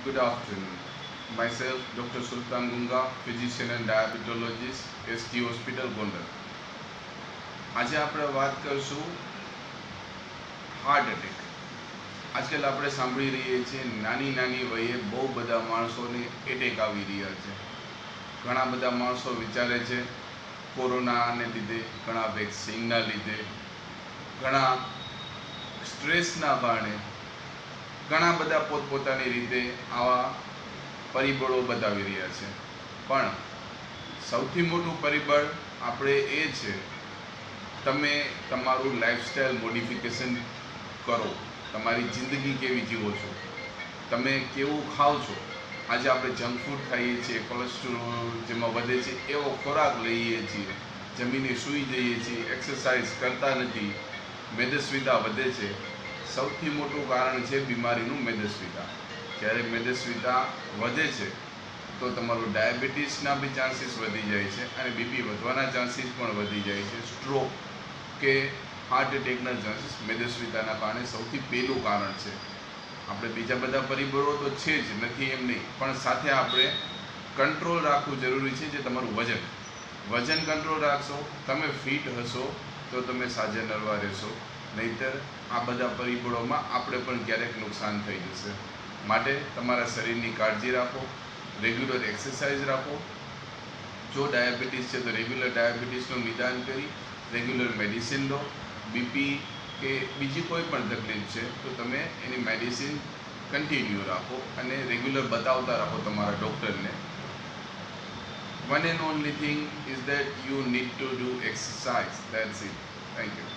Good afternoon. Myself, Dr. Sultan Gunga, physician and diabetologist, ST Hospital, Gondar. આજે આપણે વાત કરશું હાર્ટ એટેક. આજકાલ આપણે સાંભળી રહીએ છીએ નાની નાની વયે બહુ બધા માણસોને એટેક આવી રહ્યા છે. ઘણા બધા માણસો વિચારે છે કોરોનાને લીધે, ઘણા વેક્સિનના લીધે, ઘણા સ્ટ્રેસના કારણે, ઘણા બધા પોતપોતાની રીતે આવા પરિબળો બતાવી રહ્યા છે. પણ સૌથી મોટું પરિબળ આપણે એ છે, તમે તમારું લાઈફસ્ટાઈલ મોડિફિકેશન કરો. તમારી જિંદગી કેવી જીવો છો, તમે કેવું ખાઓ છો. આજે આપણે જંક ફૂડ ખાઈએ છીએ, કોલેસ્ટ્રોલ જેમાં વધે છે એવો ખોરાક લઈએ છીએ, જમીને સૂઈ જઈએ છીએ, એક્સરસાઇઝ કરતા નથી, મેદસ્વીતા વધે છે. સૌથી મોટું કારણ છે બીમારીનું મેદસ્વીતા. જ્યારે મેદસ્વીતા વધે છે તો તમારું ડાયાબિટીસના બી ચાન્સીસ વધી જાય છે અને બીપી વધવાના ચાન્સીસ પણ વધી જાય છે. સ્ટ્રોક કે હાર્ટ એટેકના ચાન્સીસ મેદસ્વીતાના કારણે સૌથી પહેલું કારણ છે. આપણે બીજા બધા પરિબળો તો છે જ, નથી એમ નહીં, પણ સાથે આપણે કંટ્રોલ રાખવું જરૂરી છે. જે તમારું વજન કંટ્રોલ રાખશો, તમે ફિટ હશો તો તમે સાજા નરવા રહેશો. નહીંતર આ બધા પરિબળોમાં આપણે પણ ક્યારેક નુકસાન થઈ જશે. માટે તમારા શરીરની કાળજી રાખો, રેગ્યુલર એક્સરસાઇઝ રાખો. જો ડાયાબિટીસ છે તો રેગ્યુલર ડાયાબિટીસનું નિદાન કરી રેગ્યુલર મેડિસિન લો. બીપી કે બીજી કોઈ પણ તકલીફ છે તો તમે એની મેડિસિન કન્ટિન્યુ રાખો અને રેગ્યુલર બતાવતા રાખો તમારા ડૉક્ટરને. One and only thing is that you need to do exercise. That's it. Thank you.